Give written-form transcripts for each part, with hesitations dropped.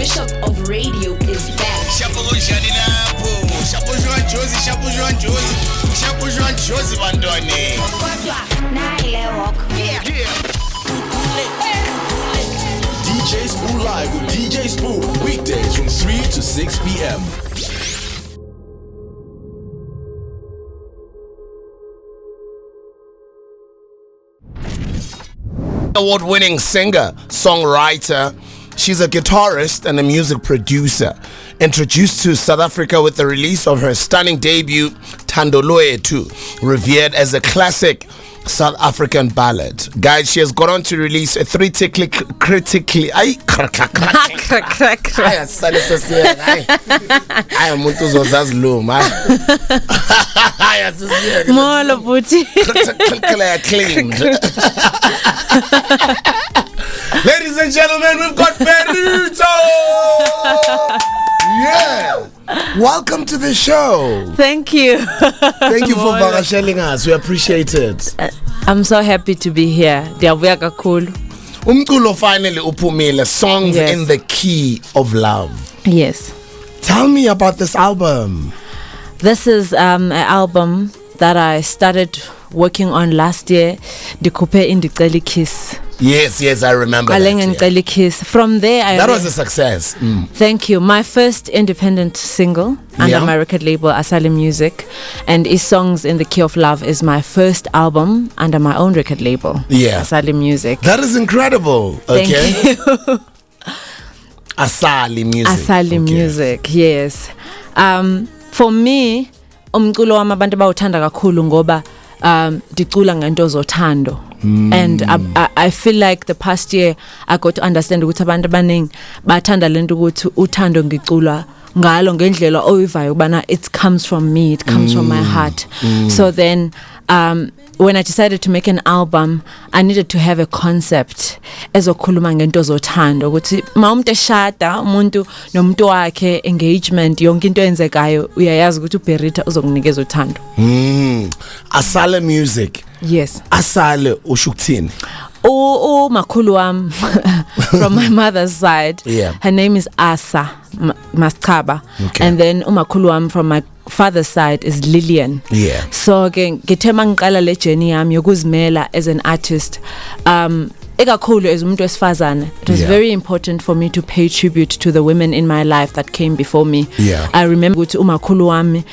bishop of radio is back. DJ Sbu Live with DJ Sbu, weekdays from 3 to 6 p.m. Award-winning singer, songwriter. She's a guitarist and a music producer. Introduced to South Africa with the release of her stunning debut, Gugulethu, revered as a classic South African ballad. Guys, she has gone on to release a critically Ladies and gentlemen, we've got Berita. Yeah. Welcome to the show. Thank you. Thank you for vakasheling us. We appreciate it. I'm so happy to be here. Diyavuya kakhulu. Umculo finally upumile, songs Yes. in the key of love. Yes. Tell me about this album. This is an album that I started working on last year. Ndikupe Indiceli Kiss. Yes, I remember that. Indiceli Kiss. From there, That was a success. Thank you. My first independent single under my record label, Asali Music, and Is Songs in the Key of Love is my first album under my own record label, Asali Music. That is incredible. Thank Okay. you. Asali Music. Asali Music, yes. For me, umculo wami abantu bawuthanda kakhulu ngoba ndicula ngento zothando. And I feel like the past year I got to understand ukuthi abantu abaningi bathanda lento ukuthi uthando ngicula ngalo ngendlela oyivayo ubana it comes from me, it comes from my heart. So then when I decided to make an album, I needed to have a concept ezokhuluma ngento zothando ukuthi mawumuntu eshada umuntu nomuntu wakhe engagement yonke into enzekayo uyayazi ukuthi uBerita uzokunikeza uthando. Asali Music. Yes. Asali ushukuthini? Makhulu wam from my mother's side. Yeah. Her name is Asa Maskaba. Okay. And then umakhulu wam from my father's side is Lillian. Yeah. So ke ngithe mangiqala le journey yami yokuzimela as an artist, ekakhulu as umuntu wesifazane, it was very important for me to pay tribute to the women in my life that came before me. Yeah. I remember ukuthi umakhulu wami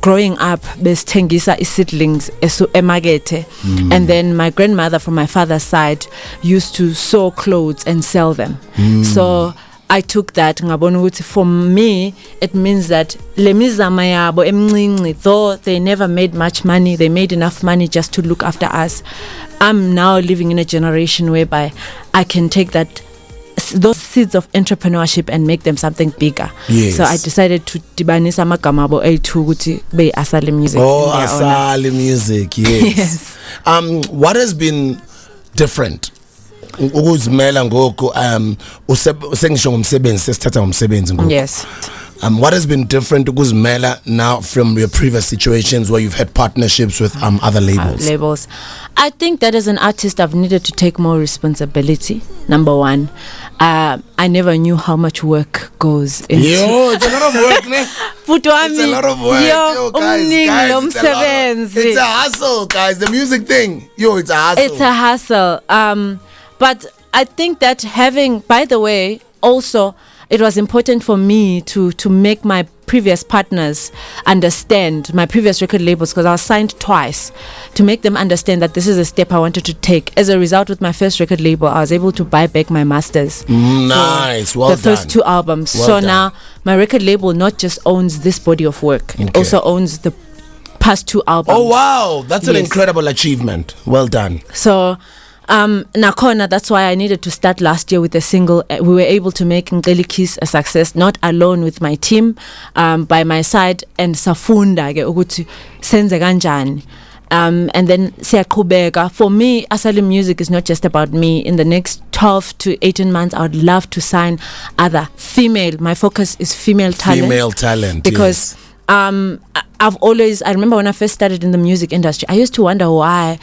growing up besithengisa seedlings emakethe, and then my grandmother from my father's side used to sew clothes and sell them. So I took that ngabona ukuthi for me it means that le mizama yabo emncinci, though they never made much money, they made enough money just to look after us. I'm now living in a generation whereby I can take those seeds of entrepreneurship and make them something bigger. Yes. So I decided to dibanisa amagama abo ethu ukuthi be Asali Music. Oh, Asali Music, yes. What has been different? Ukuzimela ngoku usengisho ngomsebenzi sesithatha ngomsebenzi ngoku. Yes. What has been different ukuzimela now from your previous situations where you've had partnerships with other labels? I think that as an artist I've needed to take more responsibility. Number one, I never knew how much work goes into. It's a lot of work, ne? It's a lot of work. Yo, guys, it's a hustle, guys. The music thing, it's a hustle. It's a hustle. But I think that by the way, also, it was important for me to make my previous partners understand, my previous record labels, because I was signed twice, to make them understand that this is a step I wanted to take. As a result, with my first record label, I was able to buy back my masters. Nice, well done. The first two albums. Well done. Now, my record label not just owns this body of work, it also owns the past two albums. Oh, wow. That's an incredible achievement. Well done. So, Nakona, that's why I needed to start last year with a single. We were able to make Ngeli Kiss a success, not alone with my team, by my side, and Safunda ke ukuthi senze kanjani. And then siyaqhubeka. For me, Asali Music is not just about me. In the next 12 to 18 months, I would love to sign other female. My focus is female talent. Female talent, because yes. I remember when I first started in the music industry, I used to wonder why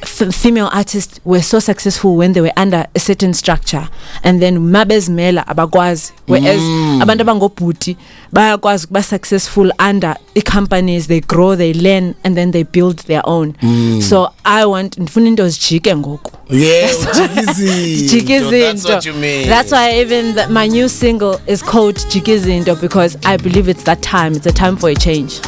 female artists were so successful when they were under a certain structure, and then mabezimela abakwazi, whereas abantu abangobhuti bayakwazi kuba successful under the companies. They grow, they learn, and then they build their own. So I want ndifuna into zijike ngoku. Yeah, that's what you mean. That's why even my new single is called Jikizinto, because I believe it's that time. It's a time for a change.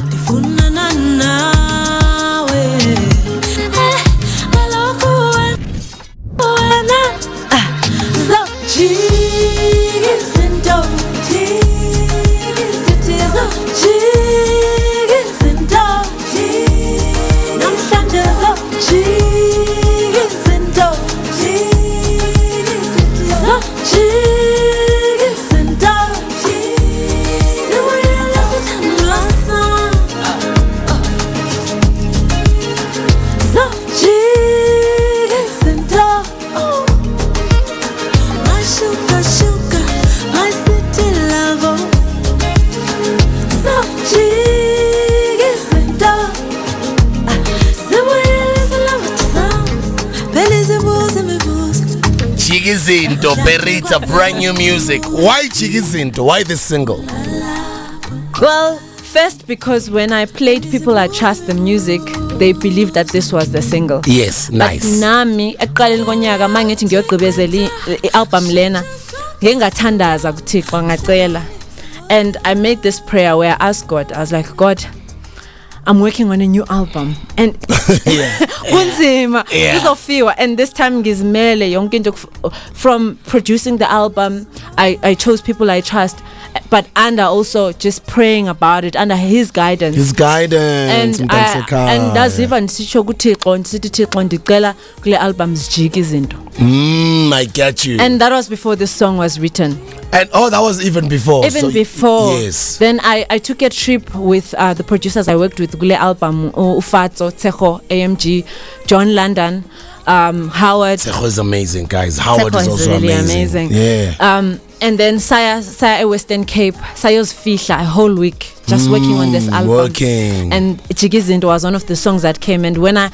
Chikizinto, Berita, brand new music. Why Chikizinto? Why this single? Well, first because when I played People I Trust the music, they believed that this was the single. Yes, nice. But nami ekuqaleni konyaka mangithi ngiyogqibezela i-album lena ngingathandaza kuThixo ngacela, and I made this prayer where I asked God, I was like, God, I'm working on a new album, and kunzima kuzofiwa, and this time ngizimele yonke into. From producing the album, I chose People I Trust, but under also just praying about it under his guidance. And ndaziva ndisitsho kuThixo ndisithi Thixo ndicela kule album zijike izinto. I get you. And that was before this song was written. And that was even before. Before. Yes. Then I took a trip with the producers I worked with kule album, Ufatso, Tsecho, AMG, John London, Howard. Tsecho is amazing, guys. Howard is also really amazing. Yeah. And then Saya Western Cape, Sayo's Fisha, a whole week just working on this album. And Chikizinto was one of the songs that came. And when I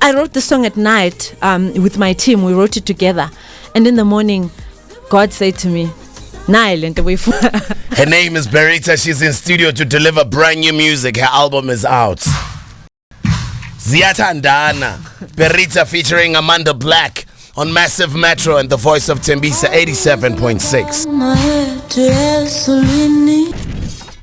wrote the song at night with my team, we wrote it together. And in the morning, God said to me, her name is Berita. She's in studio to deliver brand new music. Her album is out. Ziyathandana. Berita featuring Amanda Black on Massiv Metro and the voice of Tembisa 87.6.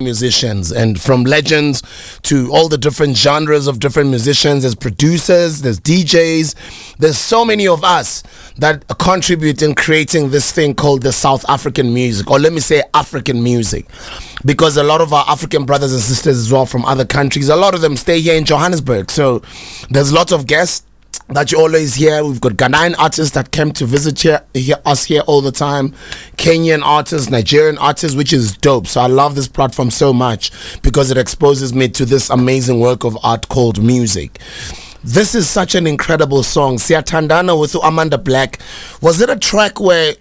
Musicians, and from legends to all the different genres of different musicians. There's producers, there's DJs, there's so many of us that contribute in creating this thing called the South African music, or let me say African music, because a lot of our African brothers and sisters as well from other countries, a lot of them stay here in Johannesburg, so there's lots of guests that you always hear. We've got Ghanaian artists that came to visit us here all the time, Kenyan artists, Nigerian artists, which is dope. So I love this platform so much because it exposes me to this amazing work of art called music. This is such an incredible song, Siyathandana with Amanda Black. Was it a track where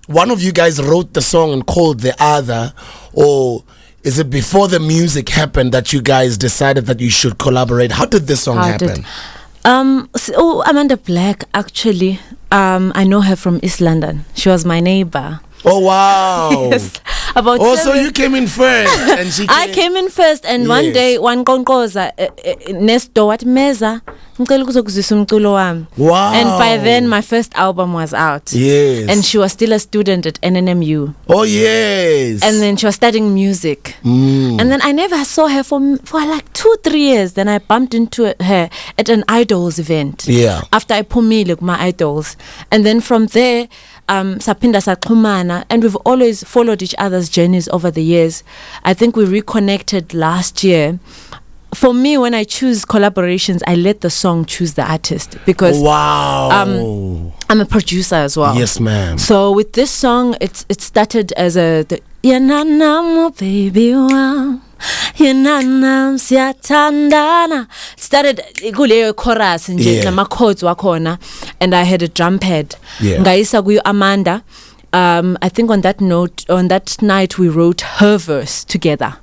one of you guys wrote the song and called the other, or is it before the music happened that you guys decided that you should collaborate? How did this song happen? Amanda Black, actually, I know her from East London. She was my neighbor. Oh, wow. Yes. So you came in first. And I came in first, and one day, one konkoza, next door at Meza, wow. And by then, my first album was out. Yes. And she was still a student at NNMU. Oh, yes. And then she was studying music. And then I never saw her for like 2-3 years. Then I bumped into her at an Idols event. Yeah. After I pumile my Idols. And then from there, sapinda saxhumana, and we've always followed each other's journeys over the years. I think we reconnected last year. For me, when I choose collaborations, I let the song choose the artist, because I'm a producer as well. Yes, ma'am. So with this song, it started as baby wow. Started kuleyo chorus nje nama chords wakhona, and I had a drum pad. Ngayisa kuyo Amanda. I think on that night we wrote her verse together.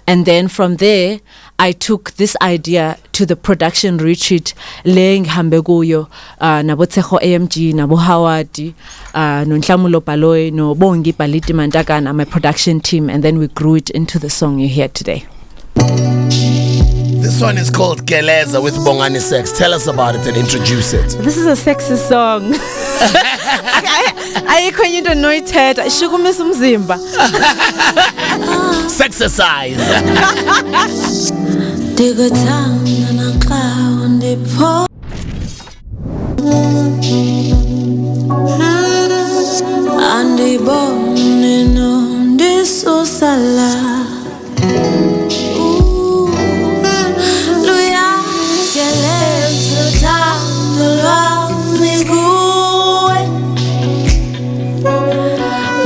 And then from there, I took this idea to the production retreat le ngihambe kuyo nabo Tseho AMG nabo Howard no Nhlamulo Baloyi no Bongi Baliti Mantakana, my production team, and then we grew it into the song you hear today. This one is called Keleza with Bongani Sex. Tell us about it and introduce it. This is a sexy song. Ayikho into noyithetha ishukumisa umzimba. Sexercise. Ndikuthanda naxa undipho andibone nondisusala luyakeleza uthando lwami kuwe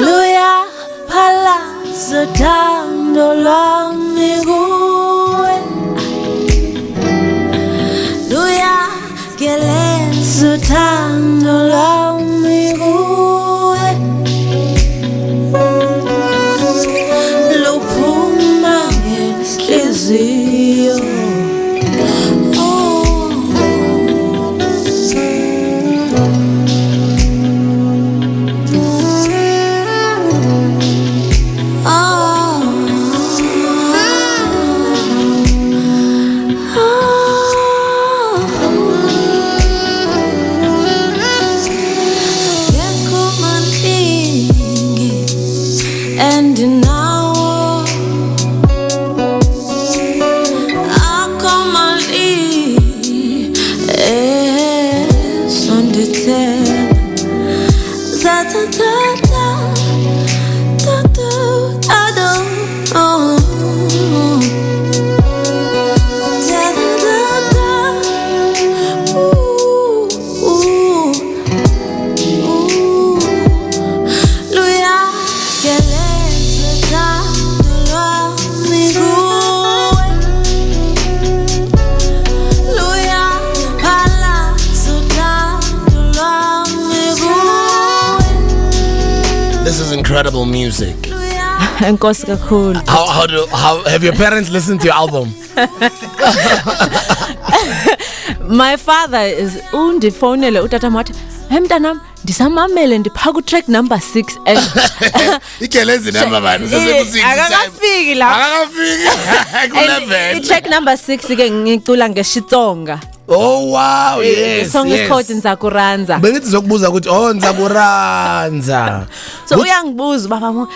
luyaphalaza uthando lwami kuwe luyakeleza uthando lwami kuwe luphuma ngenhliziyo. And now I come on es on the ten ta ta ta ta ta ta ta ta This is incredible music. Enkosi kakhulu. How have your parents listened to your album? My father is undifonele utata wathi mntanam ndisamamele ndipha ku track number 6 and Ikelezi number bani akakafiki la ku-11. track number 6 ke ngicula ngeXitsonga. Oh wow, yes. The song is called Nzakuranza. Bengithi zokubuza ukuthi Nzakuranza. So uyangibuza baba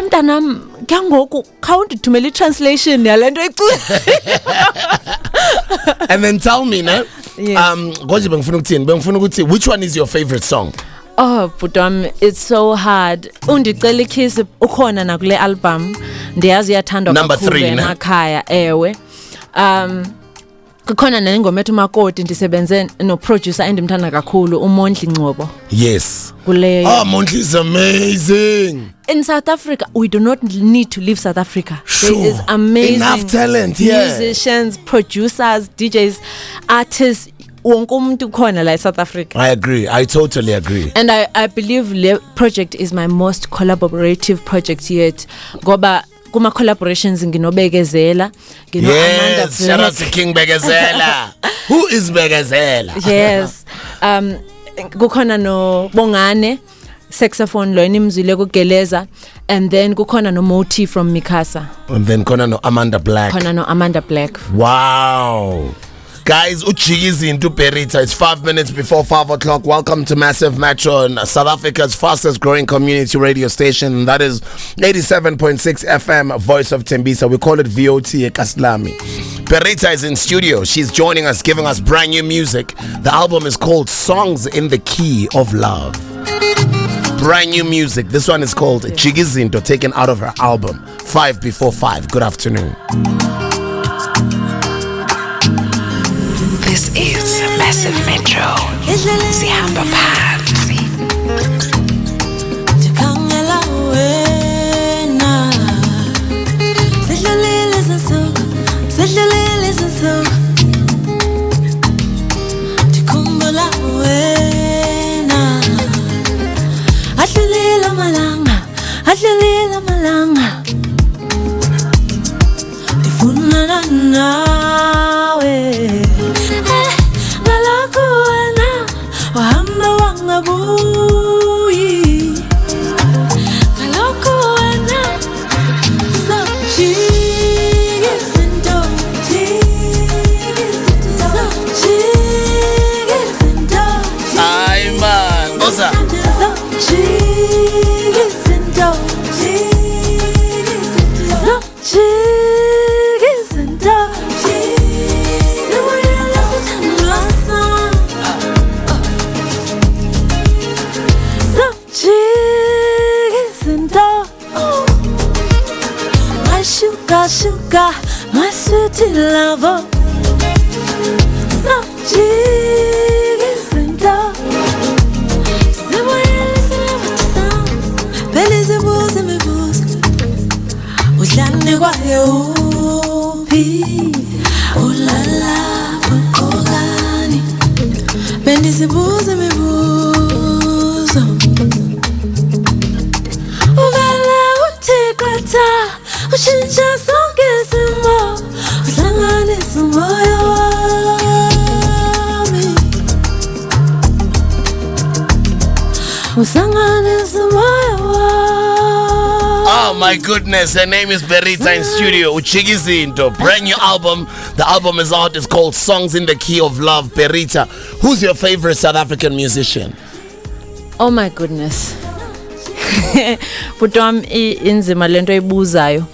mntanam kangoku khawundithumela i-translation yalento ecula. And then tell me, no? Yes. Ngoje bengifuna ukuthi which one is your favorite song? Oh, Putam, it's so hard. Undicela ikiss ukhona na kule album. Ndiyazi uyathandwa kakhulu emakhaya ewe. Kukhona nengoma ethi Makoti ndisebenze no producer endimthanda kakhulu uMondli Ngcobo. Yes. Kule. Oh, Mondli is amazing. In South Africa, we do not need to leave South Africa. Sure. There is amazing enough talent, yeah. Musicians, producers, DJs, artists. Wonke umuntu khona la South Africa. I agree. I totally agree. And I believe the project is my most collaborative project yet. Goba kuma collaborations nginobekezela, ngino Amanda Yes, shout out to King Bekezela. Who is Bekezela? Yes. Kukhona no Bongane, saxophone lo inimzwile kugeleza, and then kukhona no Moti from Mikasa. And then khona no Amanda Black. Khona no Amanda Black. Wow. Guys, uchigizi into Berita. It's 5 minutes before 5 o'clock. Welcome to Massiv Metro, South Africa's fastest growing community radio station. That is 87.6 FM, Voice of Tembisa. We call it VOT Kaslami. Berita is in studio. She's joining us, giving us brand new music. The album is called Songs in the Key of Love. Brand new music. This one is called Chigizinto, taken out of her album 5 before 5. Good afternoon. This is Massiv Metro. Sihamba phansi. Ndikhangela wena. Sidlulile izinsuku, sidlulile izinsuku. Ndikhumbula wena. Adlulile amalanga, adlulile amalanga. Ndifuna sugar, sugar, my sweet lover. So jiggles and dogs. Somewhere listen to sound. Belly's a booze and me booze. Ujane kwa yupi. Oh la la, kokogani. Belly's a booze and me booze. Ugala utekrata. Ushinja sonke simo. Uhlangane sumoyo wami. Uhlangane sumoyo wami. Oh my goodness, her name is Berita in studio. Uchigizinto, brand new album. The album is out. It's called Songs in the Key of Love. Berita, who's your favorite South African musician? Oh my goodness. Putam inzima lento ibuzayo.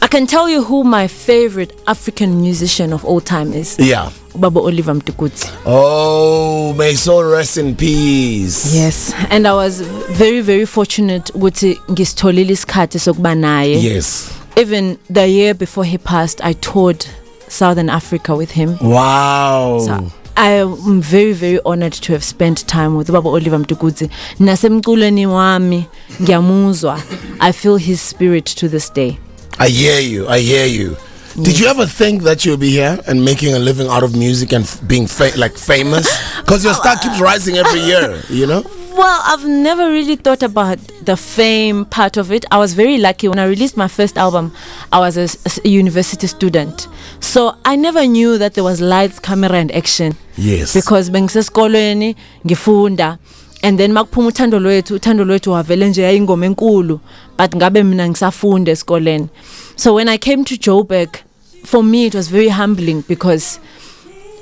I can tell you who my favorite African musician of all time is. Yeah. Baba Oliver Mtukudzi. Oh, may his soul rest in peace. Yes, and I was very, very fortunate ukuthi ngisitholile isikhathi sokuba naye. Yes. Even the year before he passed, I toured Southern Africa with him. Wow. So I am very, very honored to have spent time with Baba Oliver Mtukudzi. Nasemculweni wami ngiyamuzwa. I feel his spirit to this day. I hear you. Yes. Did you ever think that you'll be here and making a living out of music and being famous? Because your star keeps rising every year, you know? Well, I've never really thought about the fame part of it. I was very lucky when I released my first album. I was a university student. So I never knew that there was lights, camera and action. Yes. Because bengisesikolweni ngifunda. And then makuphuma uthando lwethu wavele nje yayingoma enkulu but ngabe mina ngisafunda esikoleni. So when I came to Joburg, for me it was very humbling because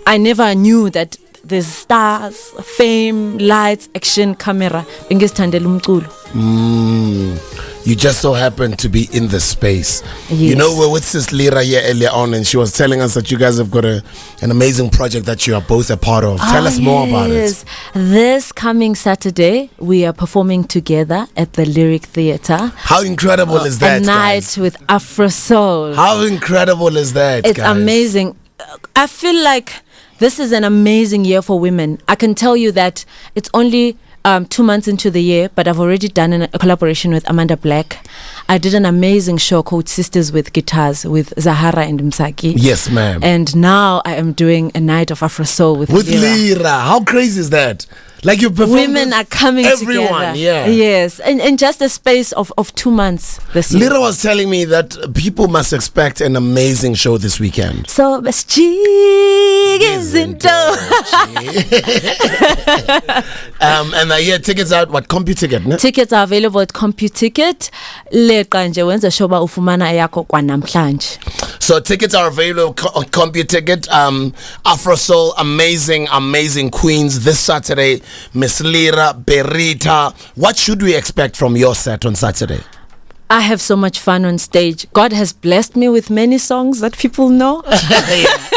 I never knew that there's stars, fame, lights, action, camera. Bengisithandela umculo. You just so happen to be in the space. Yes. You know, we're with Sis Lira here earlier on, and she was telling us that you guys have got an amazing project that you are both a part of. Tell us more about it. This coming Saturday, we are performing together at the Lyric Theatre. How incredible is that, A night guys? with Afro Soul. How incredible is that, It's guys? amazing. I feel like this is an amazing year for women. I can tell you that it's only 2 months into the year, but I've already done a collaboration with Amanda Black. I did an amazing show called Sisters with Guitars with Zahara and Msaki. Yes, ma'am. And now I am doing a night of Afro Soul with Lira. Lira. How crazy is that? Like you perform. Women are coming everyone, together. yeah. Yes. In just a space of 2 months this year. Lira was telling me that people must expect an amazing show this weekend. So best is in And yeah, tickets out. What, CompuTicket? Ne? Tickets are available at CompuTicket. Leqa nje wenza shoba ufumana yakho kwanamhlanje. So tickets are available on CompuTicket. Afro Soul, amazing queens this Saturday. Miss Lira, Berita. What should we expect from your set on Saturday? I have so much fun on stage. God has blessed me with many songs that people know.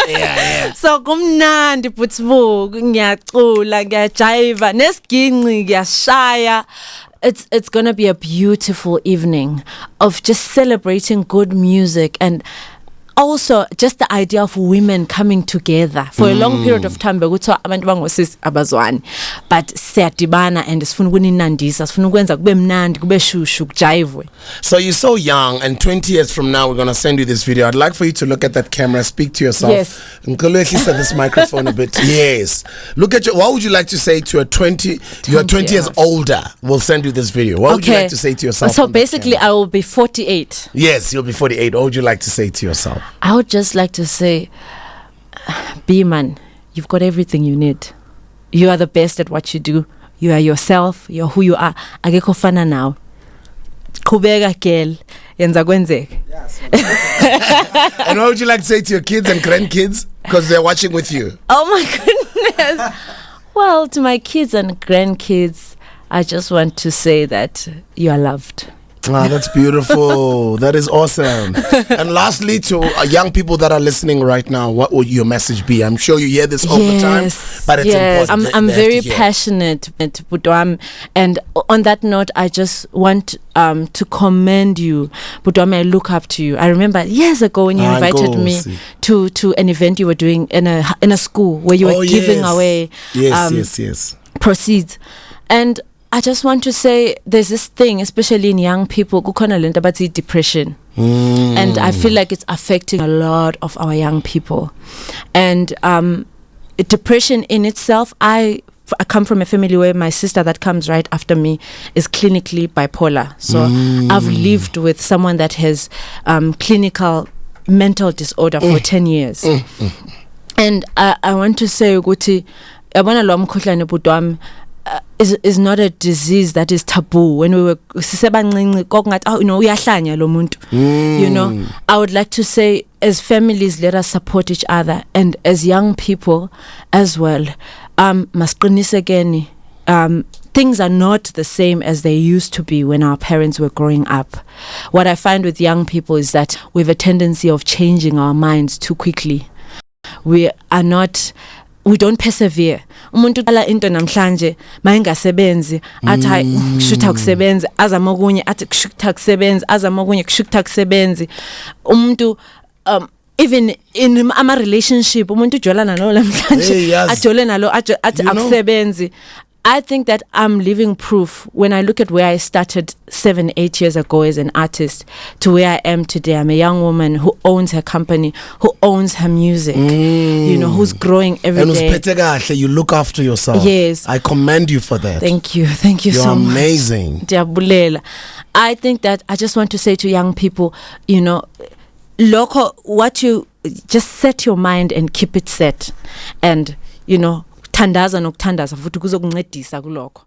yeah. So kumnandi putbu ngiyacula ngiyajiva nesiginci ngiyashaya. It's going to be a beautiful evening of just celebrating good music and also just the idea of women coming together for a long period of time bekuthiwa abantu bangosisi abazwani but siyadibana and sifuna ukuninandisa sifuna ukwenza kube mnandi kube shushu kujayivwe. So you're so young, and 20 years from now we're going to send you this video. I'd like for you to look at that camera, speak to yourself. Yes. Nkolo at least at this microphone a bit. Yes. Look at what would you like to say to a 20 you're 20 years older? We'll send you this video. What would you like to say to yourself? So basically I will be 48. Yes, you'll be 48. What would you like to say to yourself? I would just like to say, be man, you've got everything you need. You are the best at what you do. You are yourself. You're who you are. Akekho fana now. Qhubeka girl, yenza kwenzeke. And what would you like to say to your kids and grandkids? Because they're watching with you. Oh my goodness. Well, to my kids and grandkids, I just want to say that you are loved. Ah, that's beautiful. That is awesome. And lastly, to young people that are listening right now, what would your message be? I'm sure you hear this all the time, but it's important. I'm very passionate, Budwam, and on that note, I just want to commend you, Budwam. I look up to you. I remember years ago when you invited me to an event you were doing in a school where you were giving away proceeds, and I just want to say there's this thing, especially in young people, kukhona lento abathi depression. And I feel like it's affecting a lot of our young people. And depression in itself, I come from a family where my sister that comes right after me is clinically bipolar. So I've lived with someone that has clinical mental disorder for 10 years. And I want to say ukuthi yabona lo mkhuhlane Budwami is not a disease that is taboo. When we were sisebancinci kokungathi uyahlanya lo muntu. You know, I would like to say as families, let us support each other, and as young people as well, masiqiniseni things are not the same as they used to be when our parents were growing up. What I find with young people is that we have a tendency of changing our minds too quickly. We don't persevere. Umuntu qala into namhlanje mayingasebenzi athi hayi kushutha kusebenza azama okunye athi kushutha kusebenza azama okunye kushutha kusebenzi. Umuntu even in ama relationship umuntu ujolana no namhlanje ajole nalo athi akusebenzi. I think that I'm living proof when I look at where I started 7-8 years ago as an artist to where I am today. I'm a young woman who owns her company, who owns her music, you know, who's growing every day. You look after yourself. Yes. I commend you for that. Thank you so much. You're amazing. I think that I just want to say to young people, you know, what you just set your mind and keep it set, and you know, thandaza nokuthandaza futhi kuzokuncedisa kulokho.